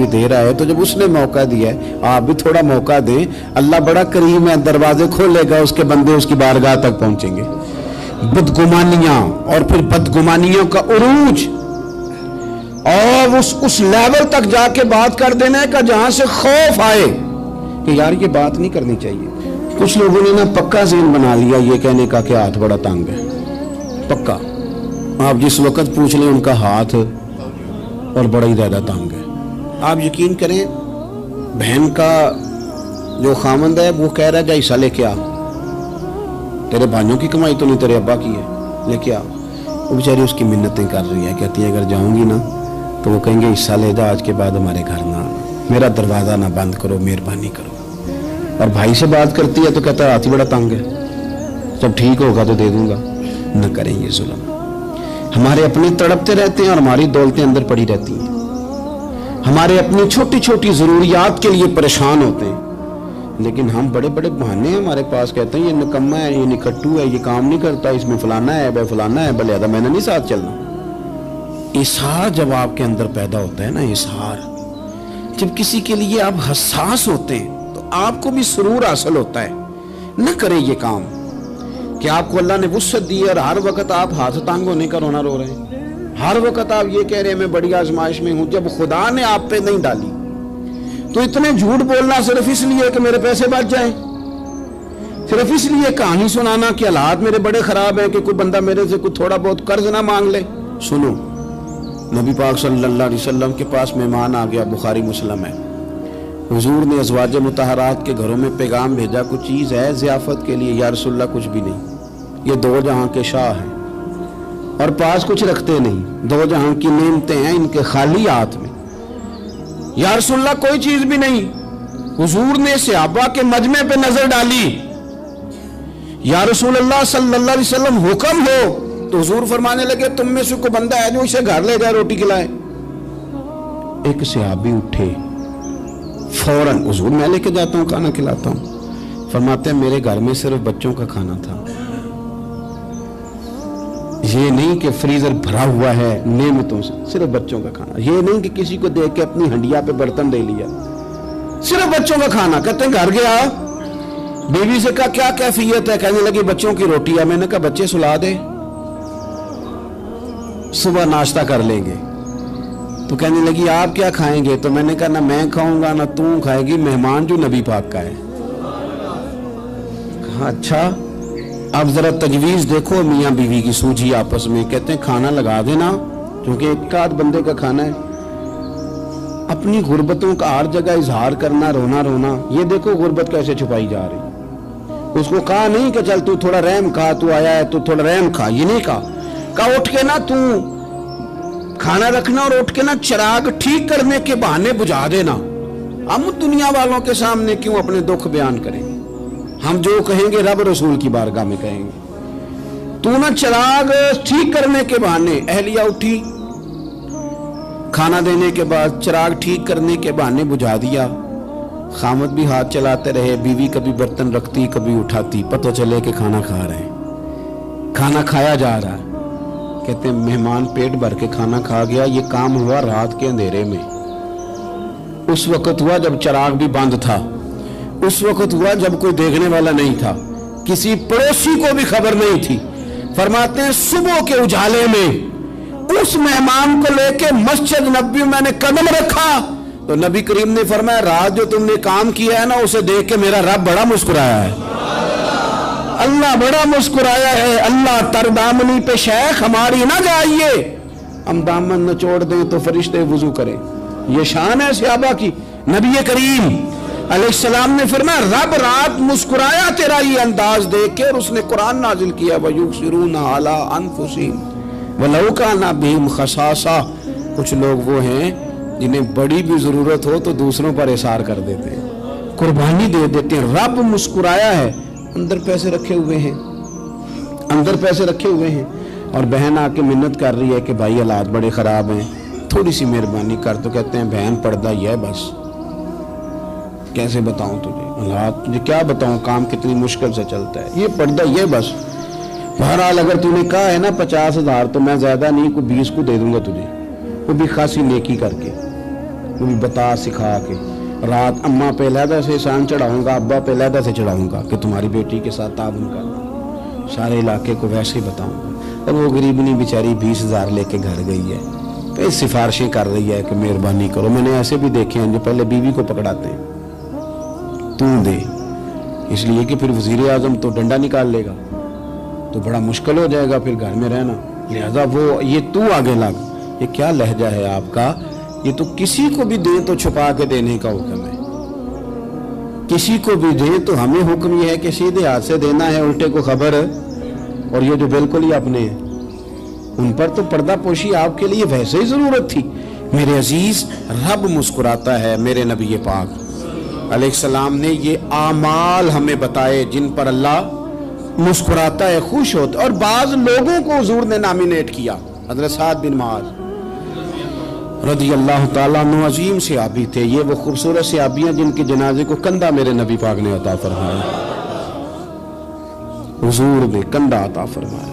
भी दे रहा है, तो जब उसने मौका दिया है आप भी थोड़ा मौका दें। अल्लाह बड़ा करीम है, दरवाजे खोलेगा, उसके बंदे उसकी बारगाह तक पहुंचेंगे। बदगुमानियां और फिर बदगुमानियों का उरूज और उस लेवल तक जाके बात कर देने का जहां से खौफ आए कि यार ये बात नहीं करनी चाहिए। कुछ लोगों ने ना पक्का ज़हन बना लिया ये कहने का कि हाथ बड़ा तंग है। पक्का आप जिस वक्त पूछ लें उनका हाथ और बड़ा ही ज़्यादा तंग है। आप यकीन करें, बहन का जो खामंद है वो कह रहा है जा हिस्सा लेके आ, तेरे भाइयों की कमाई तो नहीं तेरे अब्बा की है, लेके आ। वो बेचारी उसकी मिन्नतें कर रही है, कहती है अगर जाऊंगी ना तो वो कहेंगे हिस्सा ले जा, आज के बाद हमारे घर ना आना, मेरा दरवाज़ा ना बंद करो, मेहरबानी करो। और भाई से बात करती है तो कहता है हाथ ही बड़ा तंग है, जब ठीक होगा तो दे दूंगा। न करें ये जुल्म। हमारे अपने तड़पते रहते हैं और हमारी दौलतें अंदर पड़ी रहती हैं। हमारे अपनी छोटी छोटी ज़रूरियात के लिए परेशान होते हैं, लेकिन हम बड़े बड़े बहाने हैं हमारे पास, कहते हैं ये निकम्मा है, ये निकट्टू है, ये काम नहीं करता, इसमें फलाना है, वह फलाना है, भले मैंने नहीं साथ चलना। इशार जब आपके अंदर पैदा होता है ना, इशार जब किसी के लिए आप हसास होते हैं तो आपको भी सुरूर हासिल होता है। न करें ये काम कि आपको अल्लाह ने वुसअत दी और हर वक्त आप हाथ तंग होने का रोना रो रहे हैं, हर वक्त आप ये कह रहे हैं मैं बड़ी आजमाइश में हूं, जब खुदा ने आप पे नहीं डाली। तो इतने झूठ बोलना सिर्फ इसलिए कि मेरे पैसे बच जाएं, सिर्फ इसलिए कहानी सुनाना कि हालात मेरे बड़े खराब हैं कि कोई बंदा मेरे से कुछ थोड़ा बहुत कर्ज ना मांग ले। सुनो, नबी पाक सल्लल्लाहु अलैहि वसल्लम के पास मेहमान आ गया, बुखारी मुस्लिम है। हुजूर ने अज़वाज मुतहरात के घरों में पैगाम भेजा, कुछ चीज़ है ज़ियाफ़त के लिए। या रसूलल्लाह कुछ भी नहीं, ये दो जहां के शाह हैं और पास कुछ रखते नहीं, दो जहां की नेमतें हैं इनके खाली हाथ में। या रसूलल्लाह कोई चीज भी नहीं। हुजूर ने सहाबा के मजमे पे नजर डाली, या रसूलल्लाह सल्लल्लाहु अलैहि वसल्लम हुक्म हो, तो हुजूर फरमाने लगे तुम में से कोई बंदा है जो इसे घर ले जाए रोटी खिलाए। एक सहाबी उठे फौरन, हुजूर मैं लेके जाता हूँ खाना खिलाता हूँ। फरमाते हैं मेरे घर में सिर्फ बच्चों का खाना था, ये नहीं कि फ्रीजर भरा हुआ है नेमतों से, सिर्फ बच्चों का खाना। ये नहीं कि किसी को देख के अपनी हंडिया पे बर्तन दे लिया, सिर्फ बच्चों का खाना। कहते हैं घर गया, बीवी से कहा क्या कैफियत है, कहने लगी बच्चों की रोटी है। मैंने कहा बच्चे सुला दे, सुबह नाश्ता कर लेंगे। तो कहने लगी आप क्या खाएंगे? तो मैंने कहा ना मैं खाऊंगा ना तू खाएगी, मेहमान जो नबी पाक का है। कहा अच्छा, अब जरा तजवीज देखो मियाँ बीवी की सूझी आपस में। कहते हैं खाना लगा देना, क्योंकि एक आध बंदे का खाना है। अपनी गुर्बतों का हर जगह इजहार करना, रोना रोना, ये देखो गुर्बत कैसे छुपाई जा रही। उसको कहा नहीं कि चल तू थोड़ा रहम खा, तू आया है तू थोड़ा रहम खा, ये नहीं कहा उठ के ना तू खाना रखना और उठ के ना चिराग ठीक करने के बहाने बुझा देना। हम दुनिया वालों के सामने क्यों अपने दुख बयान करेंगे? हम जो कहेंगे रब रसूल की बारगाह में कहेंगे। तू ना चिराग ठीक करने के बहाने, अहलिया उठी खाना देने के बाद चिराग ठीक करने के बहाने बुझा दिया। खामद भी हाथ चलाते रहे, बीवी कभी बर्तन रखती कभी उठाती, पता चले कि खाना खा रहे हैं, खाना खाया जा रहा है। कहते हैं मेहमान पेट भर के खाना खा गया। ये काम हुआ रात के अंधेरे में, उस वक्त हुआ जब चिराग भी बंद था, उस वक्त हुआ जब कोई देखने वाला नहीं था, किसी पड़ोसी को भी खबर नहीं थी। फरमाते हैं सुबह के उजाले में उस मेहमान को लेके मस्जिद नबी मैंने कदम रखा तो नबी करीम ने फरमाया रात जो तुमने काम किया है ना, उसे देख के मेरा रब बड़ा मुस्कुराया है, अल्लाह बड़ा मुस्कुराया है। अल्लाह तरदामनी पे शेख हमारी ना जाइए, हम दामन न छोड़ दें तो फरिश्ते वुजू करें। ये शान है सहाबा की। नबी करीम अलैहिस्सलाम ने फरमाया रब रात मुस्कुराया तेरा ये अंदाज देख के, और उसने कुरान नाजिल किया वयुसिरूना अला अनफुसिहिम वलौ काना बिहिम खसासा। कुछ लोग वो हैं जिन्हें बड़ी भी जरूरत हो तो दूसरों पर इसार कर देते हैं, कुर्बानी दे देते हैं। रब मुस्कुराया है, अंदर पैसे रखे हुए हैं, अंदर पैसे रखे हुए हैं। और बहन आके मिन्नत कर रही है कि भाई हालात बड़े खराब हैं, थोड़ी सी मेहरबानी कर। तो कहते हैं बहन पर्दा ही है बस, कैसे बताऊं तुझे हालात, तुझे क्या बताऊं, काम कितनी मुश्किल से चलता है, ये पर्दा ही है बस। बहरहाल अगर तूने कहा है ना 50,000 तो मैं ज्यादा नहीं, कोई 20 को दे दूंगा तुझे, वो भी खासी नेकी करके। وہ بھی بتا سکھا کے. رات اماں پہ علیحدہ سے احسان چڑھاؤں گا, ابا پہ علیحدہ سے چڑھاؤں گا کہ تمہاری بیٹی کے ساتھ تعاون کرنا, سارے علاقے کو ویسے ہی بتاؤں گا. اور وہ غریبنی بیچاری 20,000 لے کے گھر گئی ہے, پھر سفارشیں کر رہی ہے کہ مہربانی کرو. میں نے ایسے بھی دیکھے ہیں جو پہلے بیوی کو پکڑاتے ہیں, تو دے, اس لیے کہ پھر وزیر اعظم تو ڈنڈا نکال لے گا تو بڑا مشکل ہو جائے گا پھر گھر میں رہنا, لہذا وہ یہ تو آگے لگ. یہ کیا لہجہ ہے آپ کا؟ یہ تو کسی کو بھی دے تو چھپا کے دینے کا حکم ہے, کسی کو بھی دے تو ہمیں حکم یہ ہے کہ سیدھے ہاتھ سے دینا ہے, الٹے کو خبر. اور یہ جو بالکل ہی اپنے ہیں ان پر تو پردہ پوشی آپ کے لیے ویسے ہی ضرورت تھی. میرے عزیز, رب مسکراتا ہے. میرے نبی پاک علیہ السلام نے یہ اعمال ہمیں بتائے جن پر اللہ مسکراتا ہے, خوش ہوتا ہے. اور بعض لوگوں کو حضور نے نامینیٹ کیا. حضرت سعد بن معاذ رضی اللہ تعالیٰ عنہ عظیم صحابی تھے. یہ وہ خوبصورت صحابیاں جن کے جنازے کو کندھا میرے نبی پاک نے عطا فرمایا, حضور نے کندھا عطا فرمایا.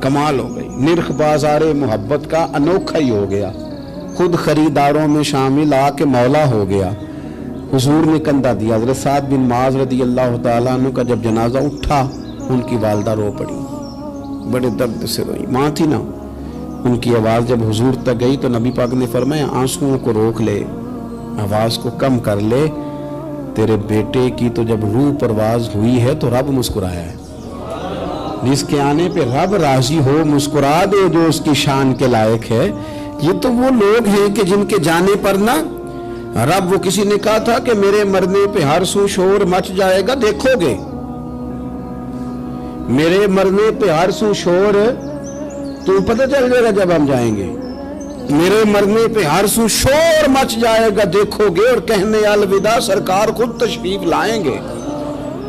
کمال ہو گئی. نرخ بازار محبت کا انوکھا ہی ہو گیا, خود خریداروں میں شامل آ کے مولا ہو گیا. حضور نے کندھا دیا. حضرت سعد بن معاذ رضی اللہ تعالیٰ عنہ کا جب جنازہ اٹھا, ان کی والدہ رو پڑی, بڑے درد سے روئی. ماں تھی نا, ان کی آواز جب حضور تک گئی تو نبی پاک نے فرمایا آنسوؤں کو روک لے, آواز کو کم کر لے. تیرے بیٹے کی تو جب روح پرواز ہوئی ہے تو رب مسکرایا ہے. جس کے آنے پہ رب راضی ہو مسکرا دے جو اس کی شان کے لائق ہے. یہ تو وہ لوگ ہیں کہ جن کے جانے پر نا رب, وہ کسی نے کہا تھا کہ میرے مرنے پہ ہر سو شور مچ جائے گا, دیکھو گے میرے مرنے پہ ہر سو شور تو پتہ چل جائے گا جب ہم جائیں گے. میرے مرنے پہ ہر سو شور مچ جائے گا, دیکھو گے. اور کہنے الوداع سرکار خود تشریف لائیں گے.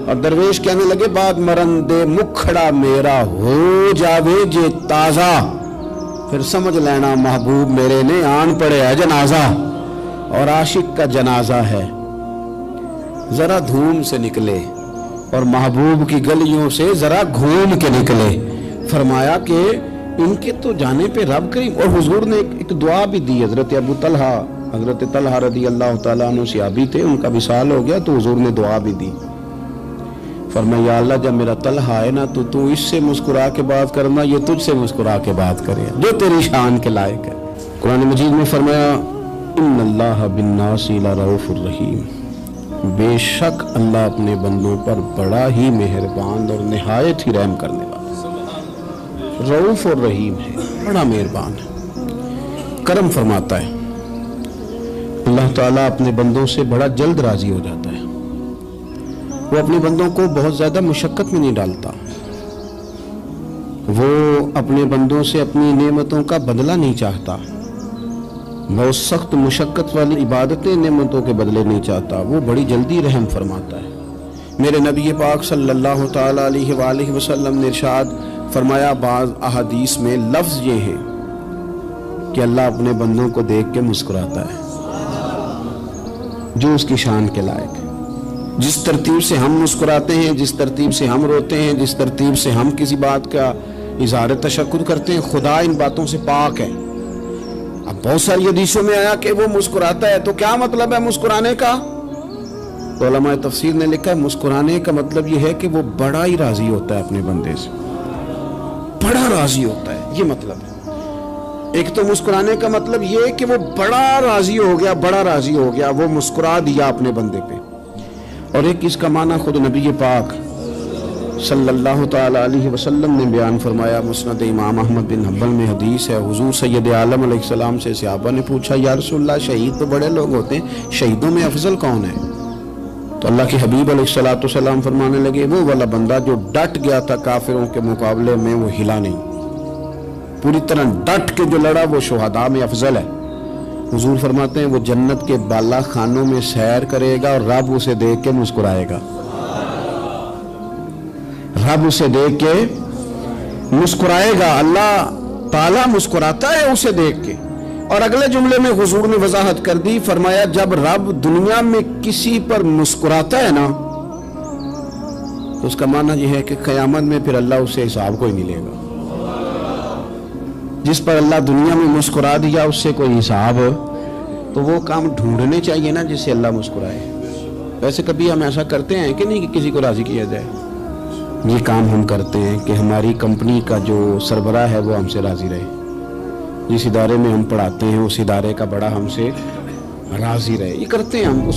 اور درویش کہنے لگے بات مرندے مکھڑا میرا ہو جاوے جے تازہ, پھر سمجھ لینا محبوب میرے نے آن پڑے ہے جنازہ. اور عاشق کا جنازہ ہے, ذرا دھوم سے نکلے اور محبوب کی گلیوں سے ذرا گھوم کے نکلے. فرمایا کہ ان کے تو جانے پہ رب کریم. اور حضور نے ایک دعا بھی دی. حضرت ابو طلحہ, حضرت طلحہ رضی اللہ تعالیٰ عنہ صحابی تھے, ان کا وصال ہو گیا تو حضور نے دعا بھی دی. فرمایا یا اللہ جب میرا طلحہ ہے نا تو اس سے مسکرا کے بات کرنا, یہ تجھ سے مسکرا کے بات کرے جو تیری شان کے لائق ہے. قرآن مجید میں فرمایا ان اللہ بالناس لرؤوف الرحیم, بے شک اللہ اپنے بندوں پر بڑا ہی مہربان اور نہایت ہی رحم کرنے والا, رؤوف اور رحیم ہے, بڑا مہربان ہے, کرم فرماتا ہے. اللہ تعالیٰ اپنے بندوں سے بڑا جلد راضی ہو جاتا ہے. وہ اپنے بندوں کو بہت زیادہ مشقت میں نہیں ڈالتا. وہ اپنے بندوں سے اپنی نعمتوں کا بدلہ نہیں چاہتا. بہت سخت مشقت والی عبادتیں نعمتوں کے بدلے نہیں چاہتا. وہ بڑی جلدی رحم فرماتا ہے. میرے نبی پاک صلی اللہ تعالیٰ علیہ وآلہ وسلم نے ارشاد فرمایا, بعض احادیث میں لفظ یہ ہے کہ اللہ اپنے بندوں کو دیکھ کے مسکراتا ہے جو اس کی شان کے لائق ہے. جس ترتیب سے ہم مسکراتے ہیں, جس ترتیب سے ہم روتے ہیں, جس ترتیب سے ہم کسی بات کا اظہار تشکر کرتے ہیں, خدا ان باتوں سے پاک ہے. اب بہت ساری حدیثوں میں آیا کہ وہ مسکراتا ہے, تو کیا مطلب ہے مسکرانے کا؟ تو علماء تفسیر نے لکھا ہے مسکرانے کا مطلب یہ ہے کہ وہ بڑا ہی راضی ہوتا ہے اپنے بندے سے, بڑا راضی ہوتا ہے, یہ مطلب ہے. ایک تو مسکرانے کا مطلب یہ ہے کہ وہ بڑا راضی ہو گیا, بڑا راضی ہو گیا, وہ مسکرا دیا اپنے بندے پہ. اور ایک اس کا معنی خود نبی پاک صلی اللہ تعالیٰ علیہ وسلم نے بیان فرمایا. مسند امام احمد بن حنبل میں حدیث ہے, حضور سید عالم علیہ السلام سے صحابہ نے پوچھا یا رسول اللہ شہید تو بڑے لوگ ہوتے ہیں, شہیدوں میں افضل کون ہے؟ تو اللہ کے حبیب علیہ السلام فرمانے لگے وہ والا بندہ جو ڈٹ گیا تھا کافروں کے مقابلے میں, وہ ہلا نہیں, پوری طرح ڈٹ کے جو لڑا وہ شہداء میں افضل ہے. حضور فرماتے ہیں وہ جنت کے بالا خانوں میں سیر کرے گا اور رب اسے دیکھ کے مسکرائے گا, رب اسے دیکھ کے مسکرائے گا. اللہ تعالیٰ مسکراتا ہے اسے دیکھ کے. اور اگلے جملے میں حضور نے وضاحت کر دی, فرمایا جب رب دنیا میں کسی پر مسکراتا ہے نا تو اس کا معنی یہ ہے کہ قیامت میں پھر اللہ اسے حساب کوئی نہیں لے گا. جس پر اللہ دنیا میں مسکرا دیا اس سے کوئی حساب. تو وہ کام ڈھونڈنے چاہیے نا جس سے اللہ مسکرائے. ویسے کبھی ہم ایسا کرتے ہیں کہ نہیں کہ کسی کو راضی کیا جائے؟ یہ کام ہم کرتے ہیں کہ ہماری کمپنی کا جو سربراہ ہے وہ ہم سے راضی رہے, جس ادارے میں ہم پڑھاتے ہیں اس ادارے کا بڑا ہم سے راضی رہے. یہ کرتے ہیں ہم.